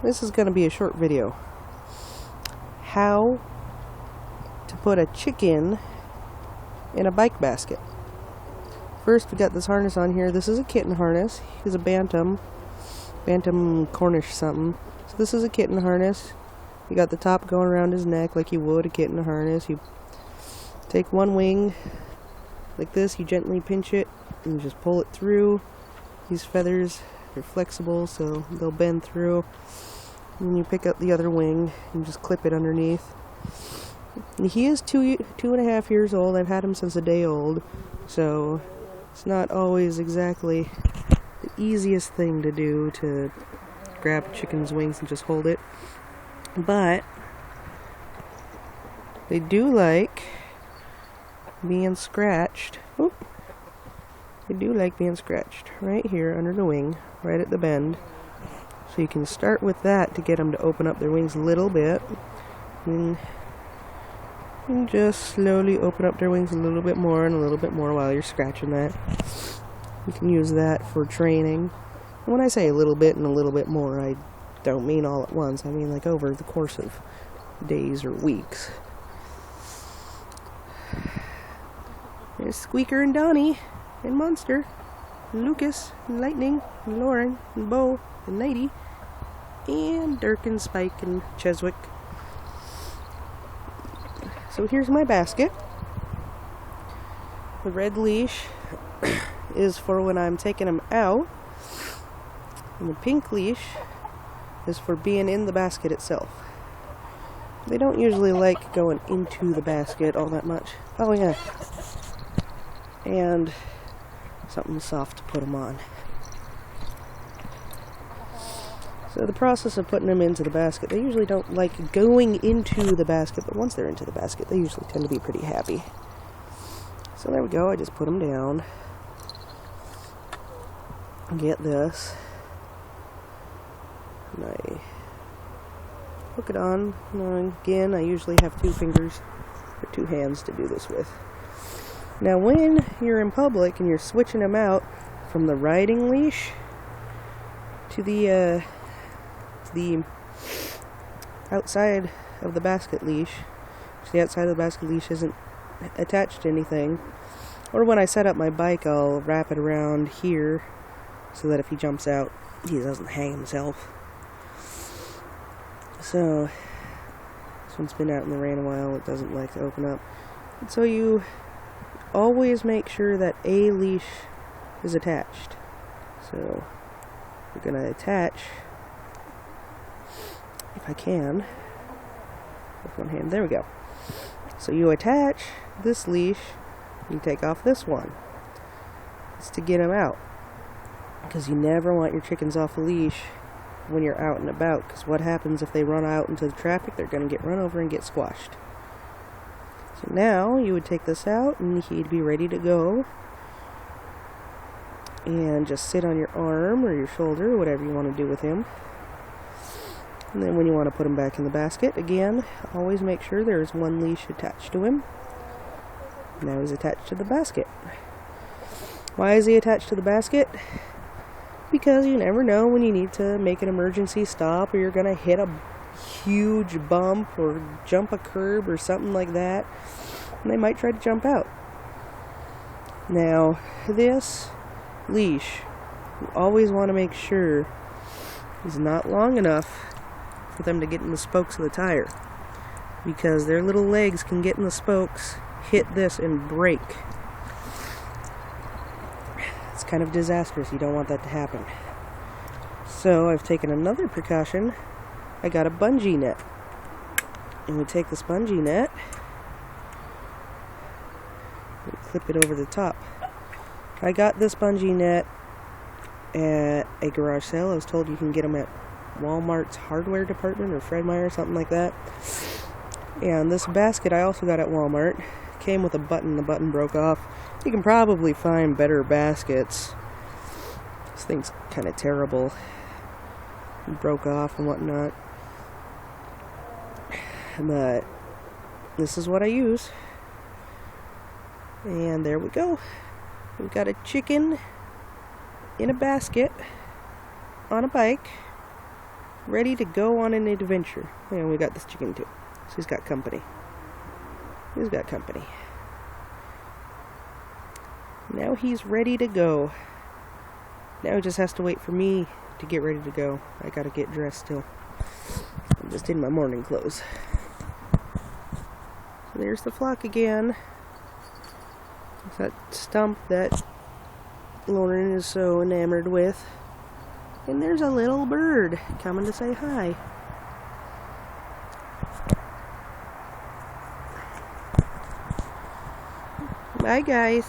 This is going to be a short video. How to put a chicken in a bike basket. First, we got this harness on here. This is a kitten harness. He's a bantam Cornish something. So this is a kitten harness. You got the top going around his neck like you would a kitten harness. You take one wing like this, you gently pinch it and just pull it through. These feathers are flexible, so they'll bend through. And then you pick up the other wing and just clip it underneath. And he is 2.5 years old. I've had him since a day old, so it's not always exactly the easiest thing to do to grab a chicken's wings and just hold it. But they do like being scratched. Oop. They do like being scratched right here under the wing, right at the bend. So you can start with that to get them to open up their wings a little bit. And just slowly open up their wings a little bit more and a little bit more while you're scratching that. You can use that for training. And when I say a little bit and a little bit more, I don't mean all at once. I mean like over the course of days or weeks. There's Squeaker and Donnie and Monster and Lucas and Lightning and Lauren and Bo and Nighty and Dirk and Spike and Cheswick. So here's my basket. The red leash is for when I'm taking them out, and the pink leash is for being in the basket itself. They don't usually like going into the basket all that much. Oh yeah, and something soft to put them on. So the process of putting them into the basket, they usually don't like going into the basket, but once they're into the basket, they usually tend to be pretty happy. So there we go, I just put them down. Get this. And I hook it on. And again, I usually have 2 fingers or 2 hands to do this with. Now when you're in public and you're switching them out from the riding leash to the outside of the basket leash, which the outside of the basket leash isn't attached to anything, or when I set up my bike, I'll wrap it around here so that if he jumps out, he doesn't hang himself. So this one's been out in the rain a while, it doesn't like to open up. And so you always make sure that a leash is attached. So we're going to attach, if I can, with one hand. There we go. So you attach this leash, you take off this one. It's to get them out, because you never want your chickens off a leash when you're out and about, because what happens if they run out into the traffic? They're going to get run over and get squashed. So now you would take this out and he'd be ready to go, and just sit on your arm or your shoulder, whatever you want to do with him. And then when you want to put him back in the basket, again, always make sure there's one leash attached to him. Now he's attached to the basket. Why is he attached to the basket? Because you never know when you need to make an emergency stop, or you're going to hit a huge bump or jump a curb or something like that, and they might try to jump out. Now, this leash, you always want to make sure is not long enough for them to get in the spokes of the tire, because their little legs can get in the spokes, hit this, and break. It's kind of disastrous. You don't want that to happen. So I've taken another precaution. I got a bungee net, and we take this bungee net and clip it over the top. I got this bungee net at a garage sale. I was told you can get them at Walmart's hardware department or Fred Meyer, something like that. And this basket I also got at Walmart. Came with a button. The button broke off. You can probably find better baskets. This thing's kind of terrible. It broke off and whatnot. But this is what I use. And there we go. We've got a chicken in a basket on a bike ready to go on an adventure. And we got this chicken too. So he's got company. He's got company. Now he's ready to go. Now he just has to wait for me to get ready to go. I gotta get dressed still. I'm just in my morning clothes. So there's the flock again. It's that stump that Lauren is so enamored with. And there's a little bird coming to say hi. Bye, guys.